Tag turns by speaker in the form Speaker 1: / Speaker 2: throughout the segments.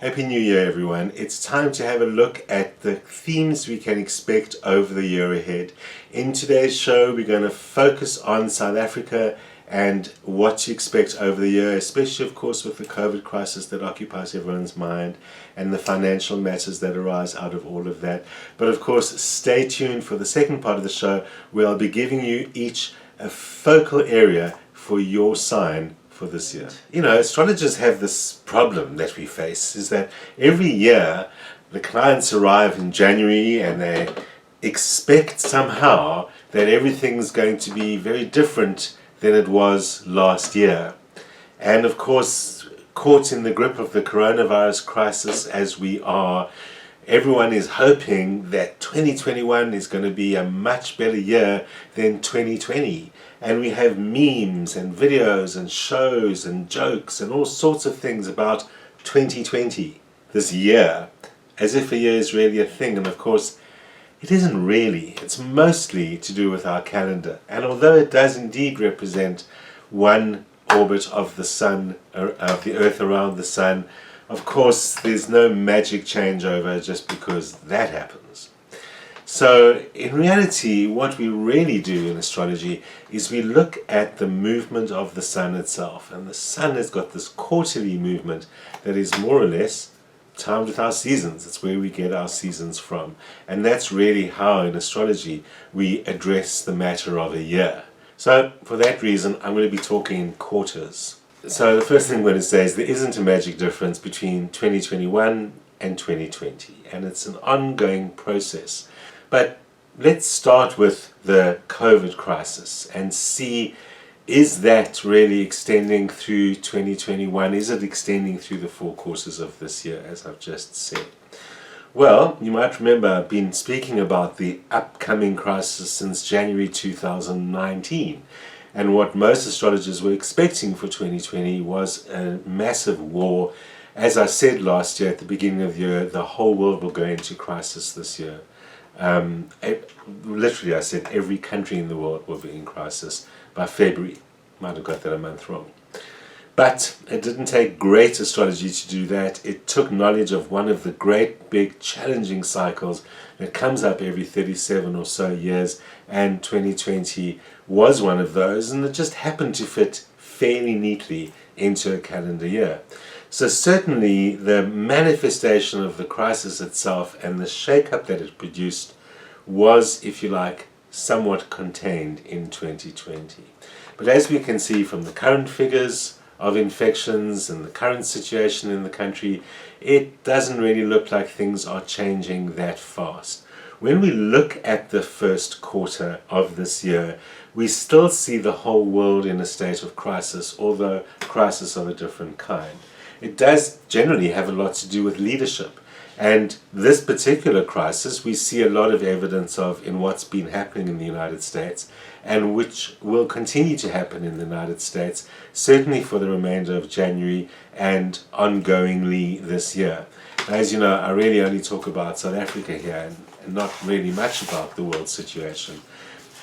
Speaker 1: Happy New Year, everyone. It's time to have a look at the themes we can expect over the year ahead. In today's show, we're going to focus on South Africa and what to expect over the year, especially, of course, with the COVID crisis that occupies everyone's mind and the financial matters that arise out of all of that. But, of course, stay tuned for the second part of the show, where I'll be giving you each a focal area for your sign for this year. You know, astrologers have this problem that we face, is that every year the clients arrive in January and they expect somehow that everything's going to be very different than it was last year. And of course, caught in the grip of the coronavirus crisis as we are, everyone is hoping that 2021 is going to be a much better year than 2020. And we have memes and videos and shows and jokes and all sorts of things about 2020, this year, as if a year is really a thing. And of course, it isn't really. It's mostly to do with our calendar. And although it does indeed represent one orbit of the sun, of the Earth around the sun, of course, there's no magic changeover just because that happens. So, in reality, what we really do in astrology is we look at the movement of the sun itself. And the sun has got this quarterly movement that is more or less timed with our seasons. It's where we get our seasons from. And that's really how, in astrology, we address the matter of a year. So, for that reason, I'm going to be talking in quarters. So, the first thing I'm going to say is there isn't a magic difference between 2021 and 2020. And it's an ongoing process. But let's start with the COVID crisis and see, is that really extending through 2021? Is it extending through the 4 quarters of this year, as I've just said? Well, you might remember I've been speaking about the upcoming crisis since January 2019. And what most astrologers were expecting for 2020 was a massive war. As I said last year at the beginning of the year, the whole world will go into crisis this year. Literally, I said every country in the world will be in crisis by February. Might have got that a month wrong. But it didn't take great astrology to do that. It took knowledge of one of the great, big, challenging cycles that comes up every 37 or so years, and 2020 was one of those, and it just happened to fit fairly neatly into a calendar year. So certainly the manifestation of the crisis itself and the shake-up that it produced was, if you like, somewhat contained in 2020. But as we can see from the current figures of infections and the current situation in the country, it doesn't really look like things are changing that fast. When we look at the first quarter of this year, we still see the whole world in a state of crisis, although crisis of a different kind. It does generally have a lot to do with leadership. And this particular crisis we see a lot of evidence of in what's been happening in the United States, and which will continue to happen in the United States, certainly for the remainder of January and ongoingly this year. As you know, I really only talk about South Africa here and not really much about the world situation.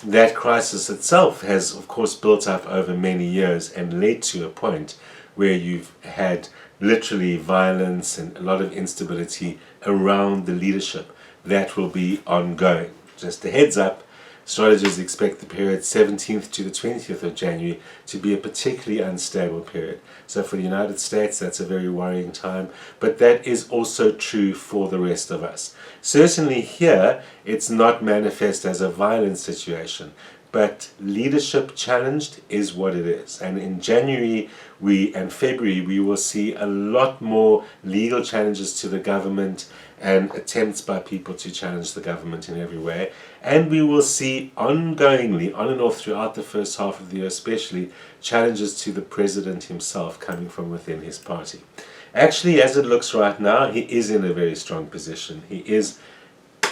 Speaker 1: That crisis itself has, of course, built up over many years and led to a point where you've had literally violence and a lot of instability around the leadership. That will be ongoing. Just a heads up, astrologers expect the period 17th to the 20th of January to be a particularly unstable period. So for the United States, that's a very worrying time, but that is also true for the rest of us. Certainly here, it's not manifest as a violent situation, but leadership challenged is what it is. And in January and February, we will see a lot more legal challenges to the government and attempts by people to challenge the government in every way. And we will see ongoingly, on and off throughout the first half of the year especially, challenges to the president himself coming from within his party. Actually, as it looks right now, he is in a very strong position. He is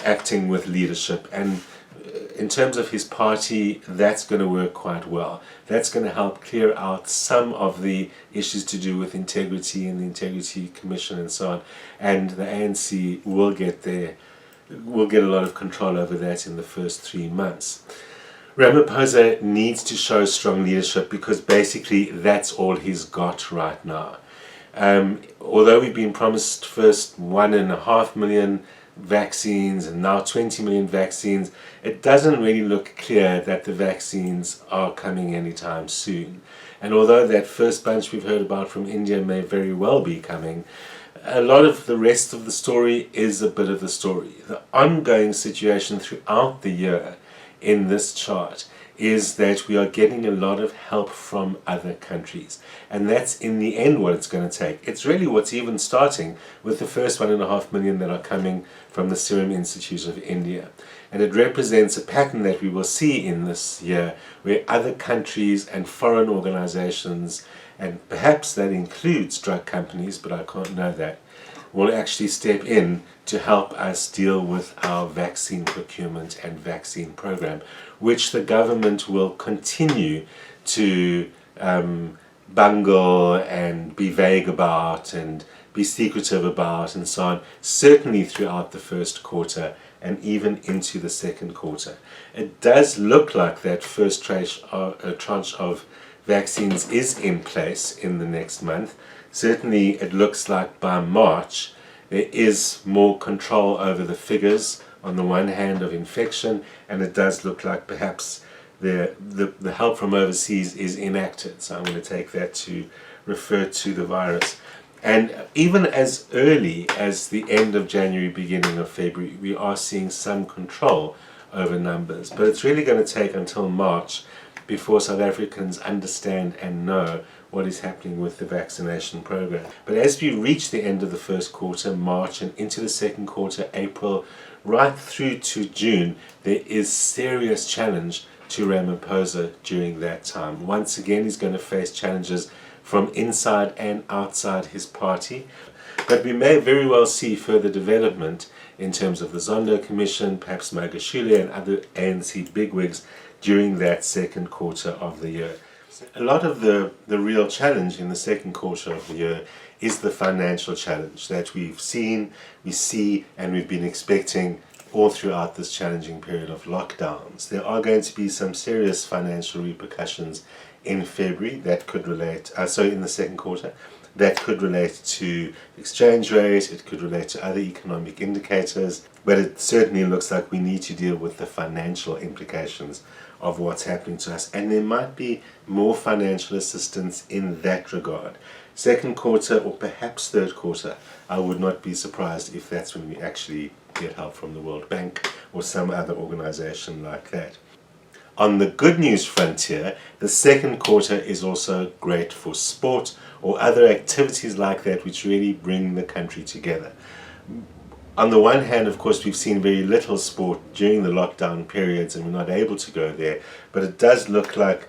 Speaker 1: acting with leadership, and in terms of his party, that's going to work quite well. That's going to help clear out some of the issues to do with integrity and the Integrity Commission and so on. And the ANC will get there, will get a lot of control over that in the first 3 months. Ramaphosa needs to show strong leadership because basically that's all he's got right now. Although we've been promised first 1.5 million vaccines and now 20 million vaccines, it doesn't really look clear that the vaccines are coming anytime soon. And although that first bunch we've heard about from India may very well be coming, a lot of the rest of the story is a bit of the story. The ongoing situation throughout the year in this chart is that we are getting a lot of help from other countries, and that's in the end what it's going to take. It's really what's even starting with the first 1.5 million that are coming from the Serum Institute of India, and it represents a pattern that we will see in this year where other countries and foreign organizations, and perhaps that includes drug companies, but I can't know that, will actually step in to help us deal with our vaccine procurement and vaccine program, which the government will continue to bungle and be vague about and be secretive about and so on, certainly throughout the first quarter and even into the second quarter. It does look like that first tranche of vaccines is in place in the next month. Certainly it looks like by March there is more control over the figures on the one hand of infection, and it does look like perhaps the help from overseas is enacted. So I'm going to take that to refer to the virus. And even as early as the end of January, beginning of February, we are seeing some control over numbers. But it's really going to take until March before South Africans understand and know what is happening with the vaccination program. But as we reach the end of the first quarter, March, and into the second quarter, April, right through to June, there is serious challenge to Ramaphosa during that time. Once again, he's going to face challenges from inside and outside his party. But we may very well see further development in terms of the Zondo Commission, perhaps Magashule and other ANC bigwigs during that second quarter of the year. A lot of the real challenge in the second quarter of the year is the financial challenge that we see, and we've been expecting all throughout this challenging period of lockdowns. There are going to be some serious financial repercussions in February that could relate, in the second quarter, that could relate to exchange rate, it could relate to other economic indicators, but it certainly looks like we need to deal with the financial implications of what's happening to us, and there might be more financial assistance in that regard. Second quarter or perhaps third quarter, I would not be surprised if that's when we actually get help from the World Bank or some other organization like that. On the good news frontier, the second quarter is also great for sport or other activities like that which really bring the country together. On the one hand, of course, we've seen very little sport during the lockdown periods and we're not able to go there, but it does look like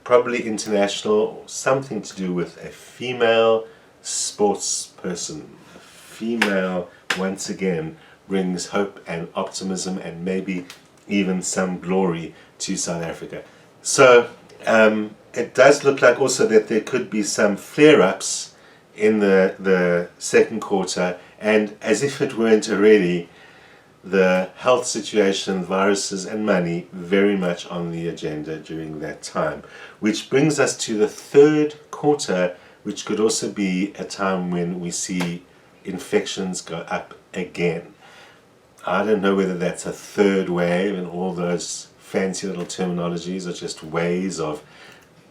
Speaker 1: probably international or something to do with a female sports person. A female, once again, brings hope and optimism and maybe even some glory to South Africa. So it does look like also that there could be some flare-ups in the second quarter, and as if it weren't already, the health situation, viruses and money very much on the agenda during that time, which brings us to the third quarter, which could also be a time when we see infections go up again. I don't know whether that's a third wave, and all those fancy little terminologies are just ways of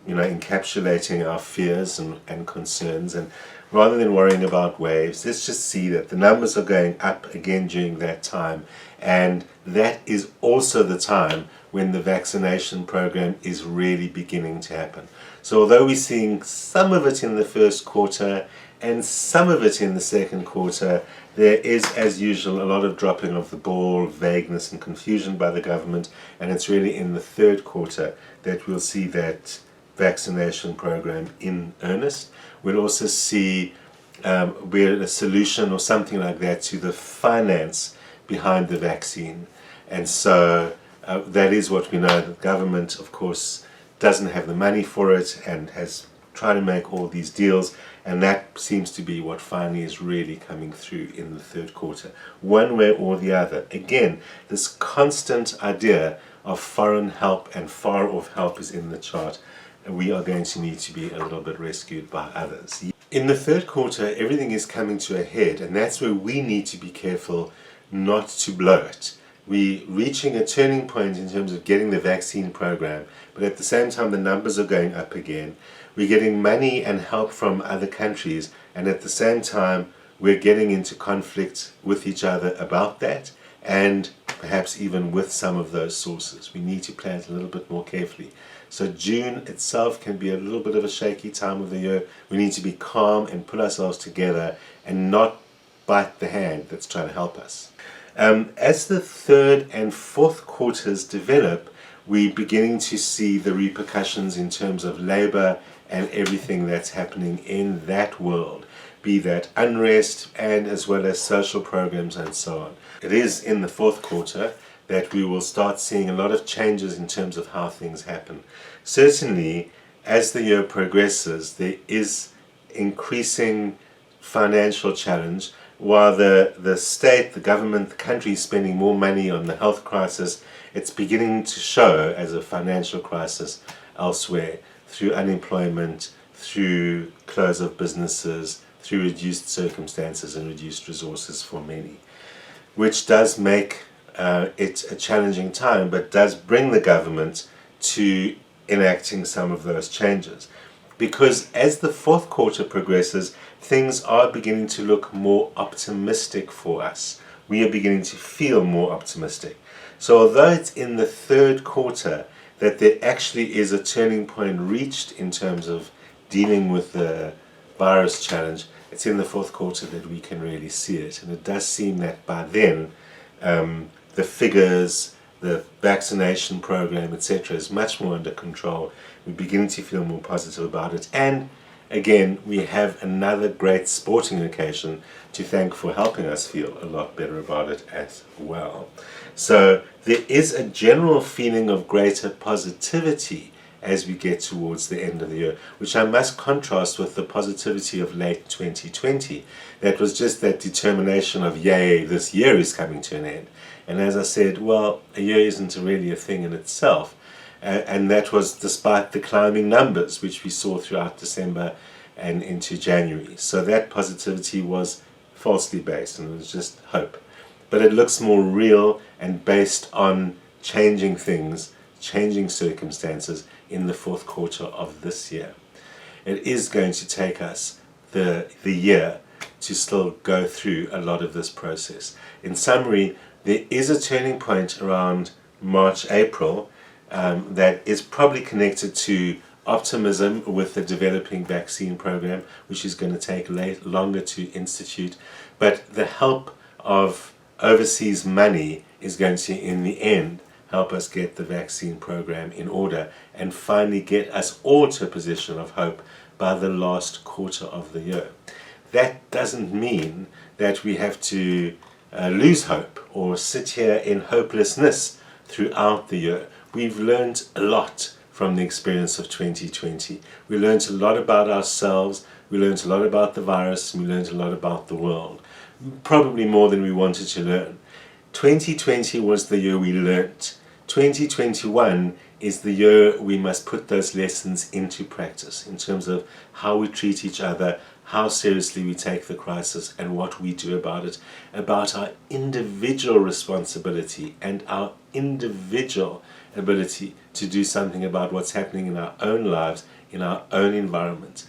Speaker 1: encapsulating our fears and concerns. And rather than worrying about waves, let's just see that the numbers are going up again during that time, and that is also the time when the vaccination program is really beginning to happen. So although we're seeing some of it in the first quarter and some of it in the second quarter, there is, as usual, a lot of dropping of the ball, vagueness and confusion by the government, and it's really in the third quarter that we'll see that vaccination program in earnest. We'll also see a solution or something like that to the finance behind the vaccine. And so that is what we know. The government, of course, doesn't have the money for it and has tried to make all these deals, and that seems to be what finally is really coming through in the third quarter, one way or the other. Again, this constant idea of foreign help and far off help is in the chart, and we are going to need to be a little bit rescued by others. In the third quarter, everything is coming to a head, and that's where we need to be careful not to blow it. We're reaching a turning point in terms of getting the vaccine program, but at the same time the numbers are going up again. We're getting money and help from other countries, and at the same time we're getting into conflict with each other about that, and perhaps even with some of those sources. We need to plan it a little bit more carefully. So June itself can be a little bit of a shaky time of the year. We need to be calm and pull ourselves together and not bite the hand that's trying to help us. As the third and fourth quarters develop, we're beginning to see the repercussions in terms of labor and everything that's happening in that world, be that unrest and as well as social programs and so on. It is in the fourth quarter that we will start seeing a lot of changes in terms of how things happen. Certainly, as the year progresses, there is increasing financial challenge. While the state, the government, the country is spending more money on the health crisis, it's beginning to show as a financial crisis elsewhere through unemployment, through close of businesses, through reduced circumstances and reduced resources for many, which does make it a challenging time, but does bring the government to enacting some of those changes. Because as the fourth quarter progresses, things are beginning to look more optimistic for us. We are beginning to feel more optimistic. So although it's in the third quarter that there actually is a turning point reached in terms of dealing with the virus challenge, it's in the fourth quarter that we can really see it. And it does seem that by then, the figures, the vaccination program, etc., is much more under control. We're beginning to feel more positive about it. And again, we have another great sporting occasion to thank for helping us feel a lot better about it as well. So there is a general feeling of greater positivity as we get towards the end of the year, which I must contrast with the positivity of late 2020. That was just that determination of, yay, this year is coming to an end. And as I said, well, a year isn't really a thing in itself. And that was despite the climbing numbers, which we saw throughout December and into January. So that positivity was falsely based, and it was just hope. But it looks more real and based on changing things, changing circumstances in the fourth quarter of this year. It is going to take us the year to still go through a lot of this process. In summary, there is a turning point around March, April that is probably connected to optimism with the developing vaccine program, which is going to take longer to institute. But the help of overseas money is going to, in the end, help us get the vaccine program in order and finally get us all to a position of hope by the last quarter of the year. That doesn't mean that we have to lose hope or sit here in hopelessness throughout the year. We've learned a lot from the experience of 2020. We learned a lot about ourselves, we learned a lot about the virus, and we learned a lot about the world. Probably more than we wanted to learn. 2020 was the year we learned. 2021 is the year we must put those lessons into practice in terms of how we treat each other, how seriously we take the crisis, and what we do about it, about our individual responsibility and our individual ability to do something about what's happening in our own lives, in our own environment.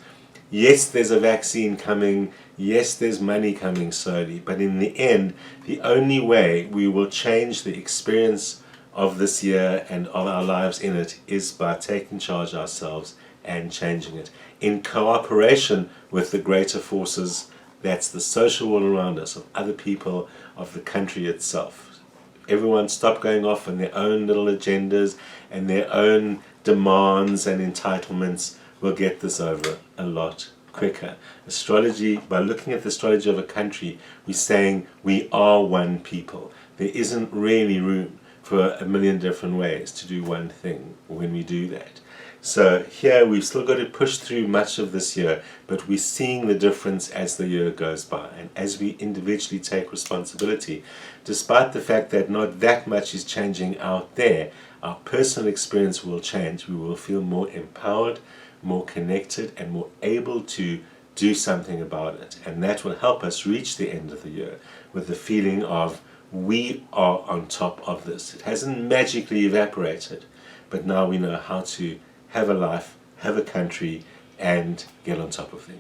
Speaker 1: Yes, there's a vaccine coming. Yes, there's money coming slowly. But in the end, the only way we will change the experience of this year and of our lives in it is by taking charge ourselves and changing it in cooperation with the greater forces. That's the social world around us, of other people, of the country itself. Everyone stop going off on their own little agendas and their own demands and entitlements. We'll get this over a lot quicker. Astrology, by looking at the astrology of a country, we're saying we are one people. There isn't really room for a million different ways to do one thing when we do that. So here we've still got to push through much of this year, but we're seeing the difference as the year goes by and as we individually take responsibility. Despite the fact that not that much is changing out there, our personal experience will change. We will feel more empowered, more connected, and more able to do something about it. And that will help us reach the end of the year with the feeling of we are on top of this. It hasn't magically evaporated, but now we know how to have a life, have a country, and get on top of things.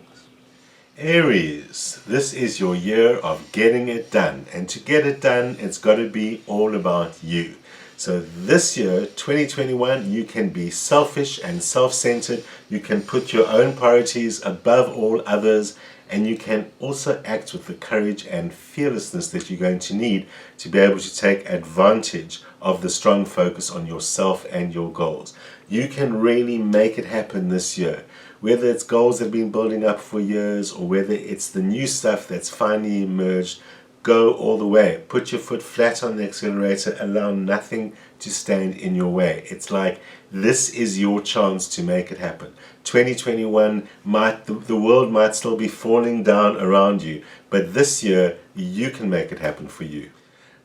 Speaker 1: Aries, this is your year of getting it done. And to get it done, it's got to be all about you. So this year, 2021, you can be selfish and self-centered. You can put your own priorities above all others. And you can also act with the courage and fearlessness that you're going to need to be able to take advantage of the strong focus on yourself and your goals. You can really make it happen this year. Whether it's goals that have been building up for years or whether it's the new stuff that's finally emerged, go all the way. Put your foot flat on the accelerator. Allow nothing to stand in your way. It's like this is your chance to make it happen. 2021 the world might still be falling down around you, but this year you can make it happen for you.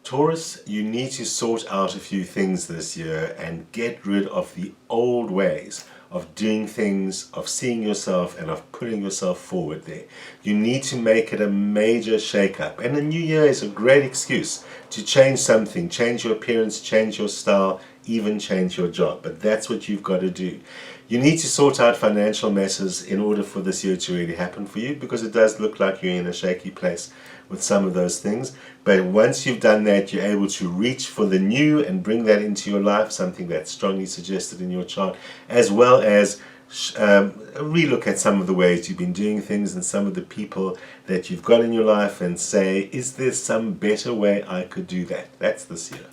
Speaker 1: Taurus, you need to sort out a few things this year and get rid of the old ways of doing things, of seeing yourself, and of putting yourself forward there. You need to make it a major shake-up. And the new year is a great excuse to change something, change your appearance, change your style, even change your job. But that's what you've got to do. You need to sort out financial matters in order for this year to really happen for you, because it does look like you're in a shaky place with some of those things. But once you've done that, you're able to reach for the new and bring that into your life, something that's strongly suggested in your chart, as well as relook at some of the ways you've been doing things and some of the people that you've got in your life and say, is there some better way I could do that? That's this year.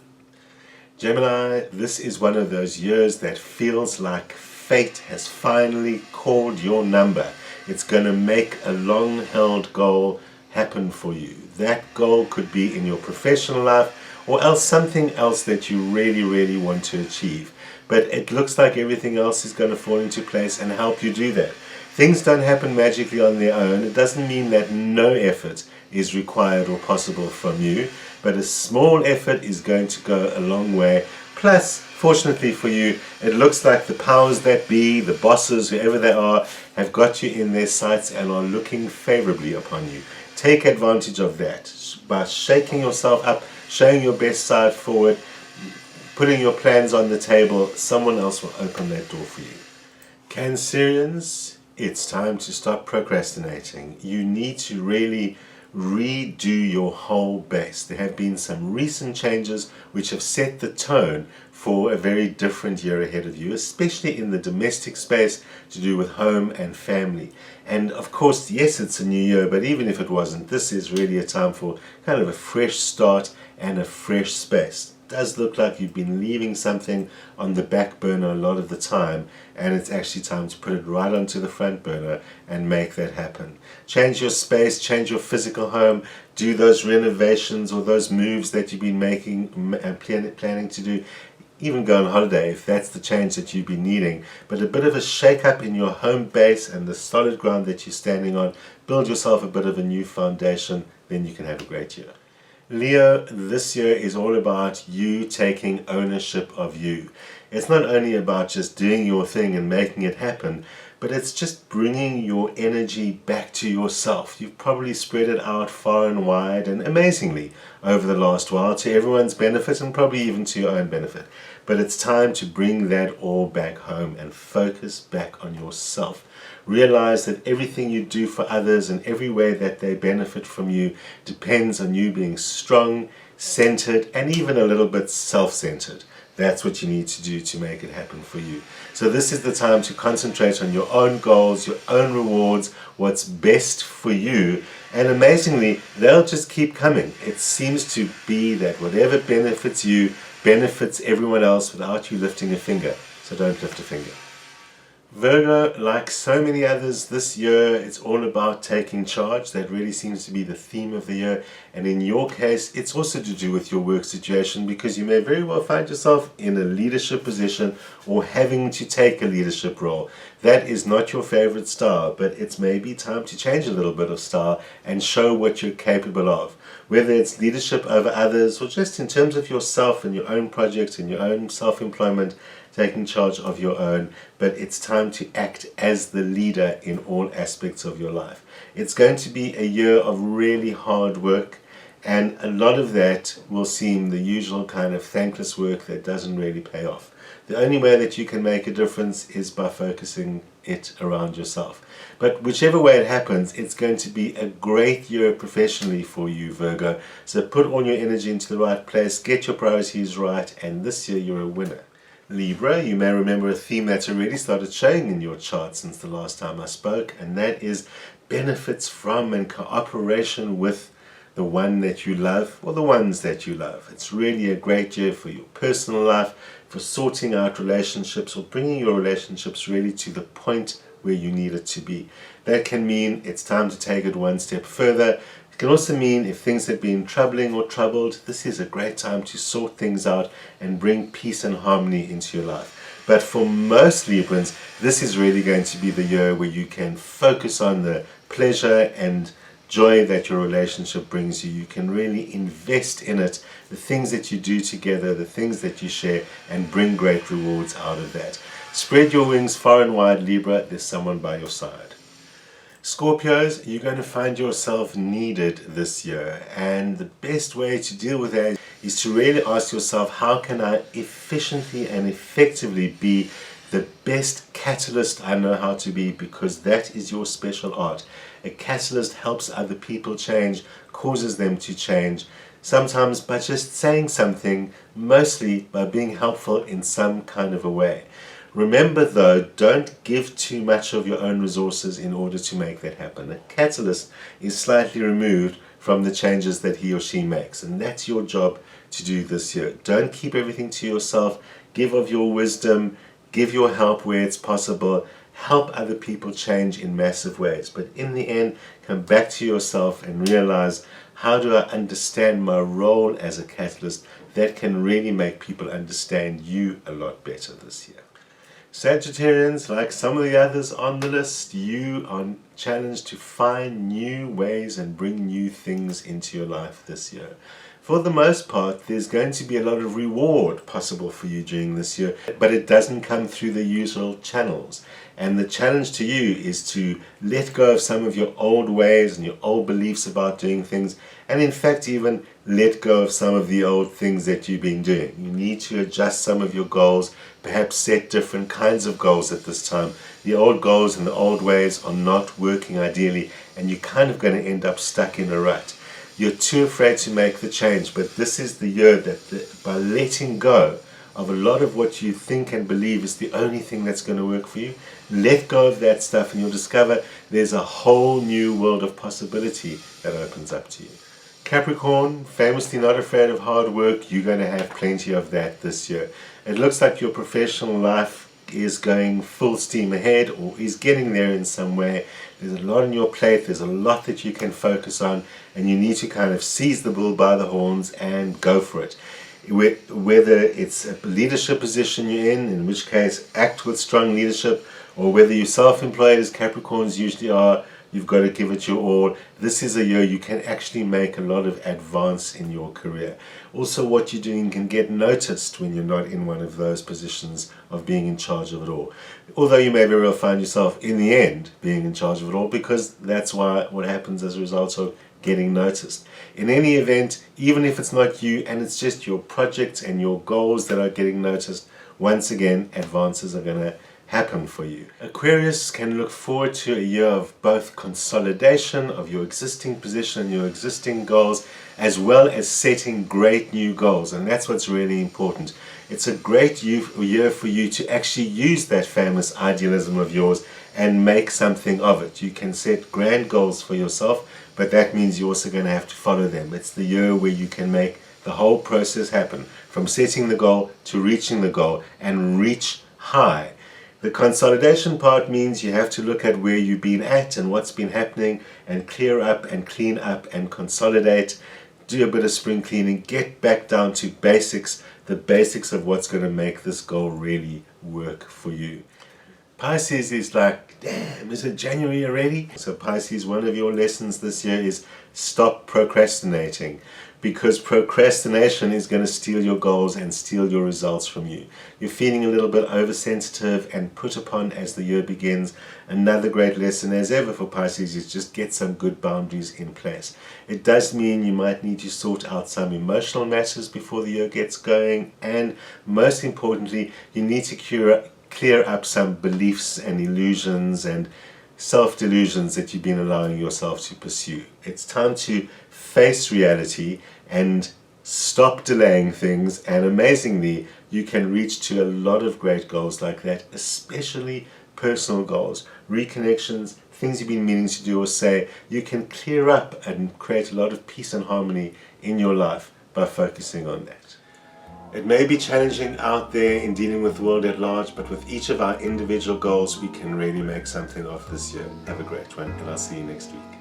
Speaker 1: Gemini, this is one of those years that feels like fate has finally called your number. It's going to make a long-held goal happen for you. That goal could be in your professional life or else something else that you really, really want to achieve. But it looks like everything else is going to fall into place and help you do that. Things don't happen magically on their own. It doesn't mean that no effort is required or possible from you, but a small effort is going to go a long way. Plus, fortunately for you, it looks like the powers that be, the bosses, whoever they are, have got you in their sights and are looking favorably upon you. Take advantage of that by shaking yourself up, showing your best side forward, putting your plans on the table. Someone else will open that door for you. Cancerians, it's time to stop procrastinating. You need to really redo your whole base. There have been some recent changes which have set the tone for a very different year ahead of you, especially in the domestic space to do with home and family. And of course, yes, it's a new year, but even if it wasn't, this is really a time for kind of a fresh start and a fresh space. It does look like you've been leaving something on the back burner a lot of the time, and it's actually time to put it right onto the front burner and make that happen. Change your space, change your physical home, do those renovations or those moves that you've been making and planning to do. Even go on holiday if that's the change that you've been needing. But a bit of a shake-up in your home base and the solid ground that you're standing on. Build yourself a bit of a new foundation, then you can have a great year. Leo, this year is all about you taking ownership of you. It's not only about just doing your thing and making it happen, but it's just bringing your energy back to yourself. You've probably spread it out far and wide and amazingly over the last while to everyone's benefit and probably even to your own benefit. But it's time to bring that all back home and focus back on yourself. Realize that everything you do for others and every way that they benefit from you depends on you being strong, centered, and even a little bit self-centered. That's what you need to do to make it happen for you. So this is the time to concentrate on your own goals, your own rewards, what's best for you. And amazingly, they'll just keep coming. It seems to be that whatever benefits you benefits everyone else without you lifting a finger. So don't lift a finger. Virgo, like so many others this year, it's all about taking charge. That really seems to be the theme of the year. And in your case, it's also to do with your work situation, because you may very well find yourself in a leadership position or having to take a leadership role. That is not your favorite style, but it's maybe time to change a little bit of style and show what you're capable of. Whether it's leadership over others or just in terms of yourself and your own projects and your own self-employment, taking charge of your own, but it's time to act as the leader in all aspects of your life. It's going to be a year of really hard work, and a lot of that will seem the usual kind of thankless work that doesn't really pay off. The only way that you can make a difference is by focusing it around yourself. But whichever way it happens, it's going to be a great year professionally for you, Virgo. So put all your energy into the right place, get your priorities right, and this year you're a winner. Libra, you may remember a theme that's already started showing in your chart since the last time I spoke, and that is benefits from and cooperation with the one that you love, or the ones that you love. It's really a great year for your personal life, for sorting out relationships, or bringing your relationships really to the point where you need it to be. That can mean it's time to take it one step further. It can also mean if things have been troubling or troubled, this is a great time to sort things out and bring peace and harmony into your life. But for most Librans, this is really going to be the year where you can focus on the pleasure and joy that your relationship brings you. You can really invest in it, the things that you do together, the things that you share, and bring great rewards out of that. Spread your wings far and wide, Libra. There's someone by your side. Scorpios, you're going to find yourself needed this year, and the best way to deal with that is to really ask yourself, how can I efficiently and effectively be the best catalyst I know how to be, because that is your special art. A catalyst helps other people change, causes them to change, sometimes by just saying something, mostly by being helpful in some kind of a way. Remember though, don't give too much of your own resources in order to make that happen. A catalyst is slightly removed from the changes that he or she makes, and that's your job to do this year. Don't keep everything to yourself. Give of your wisdom, give your help where it's possible, help other people change in massive ways. But in the end, come back to yourself and realize, how do I understand my role as a catalyst that can really make people understand you a lot better this year. Sagittarians, like some of the others on the list, you are challenged to find new ways and bring new things into your life this year. For the most part, there's going to be a lot of reward possible for you during this year, but it doesn't come through the usual channels. And the challenge to you is to let go of some of your old ways and your old beliefs about doing things, and in fact even let go of some of the old things that you've been doing. You need to adjust some of your goals, perhaps set different kinds of goals at this time. The old goals and the old ways are not working ideally, and you're kind of going to end up stuck in a rut. You're too afraid to make the change, but this is the year that by letting go of a lot of what you think and believe is the only thing that's going to work for you, let go of that stuff and you'll discover there's a whole new world of possibility that opens up to you. Capricorn, famously not afraid of hard work, you're going to have plenty of that this year. It looks like your professional life is going full steam ahead, or is getting there in some way. There's a lot on your plate, there's a lot that you can focus on, and you need to kind of seize the bull by the horns and go for it. Whether it's a leadership position you're in which case act with strong leadership, or whether you're self-employed as Capricorns usually are, you've got to give it your all. This is a year you can actually make a lot of advance in your career. Also, what you're doing can get noticed when you're not in one of those positions of being in charge of it all. Although you may very well find yourself in the end being in charge of it all, because that's what happens as a result of getting noticed. In any event, even if it's not you and it's just your projects and your goals that are getting noticed, once again, advances are going to happen for you. Aquarius can look forward to a year of both consolidation of your existing position and your existing goals, as well as setting great new goals, and that's what's really important. It's a great year for you to actually use that famous idealism of yours and make something of it. You can set grand goals for yourself, but that means you're also going to have to follow them. It's the year where you can make the whole process happen, from setting the goal to reaching the goal, and reach high. The consolidation part means you have to look at where you've been at and what's been happening, and clear up and clean up and consolidate, do a bit of spring cleaning, get back down to basics, the basics of what's going to make this goal really work for you. Pisces is like, damn, is it January already? So Pisces, one of your lessons this year is stop procrastinating. because procrastination is going to steal your goals and steal your results from you. You're feeling a little bit oversensitive and put upon as the year begins. Another great lesson as ever for Pisces is just get some good boundaries in place. It does mean you might need to sort out some emotional matters before the year gets going, and most importantly, you need to clear up some beliefs and illusions and self-delusions that you've been allowing yourself to pursue. It's time to face reality and stop delaying things, and amazingly you can reach to a lot of great goals like that, especially personal goals, reconnections, things you've been meaning to do or say. You can clear up and create a lot of peace and harmony in your life by focusing on that. It may be challenging out there in dealing with the world at large, but with each of our individual goals we can really make something of this year. Have a great one, and I'll see you next week.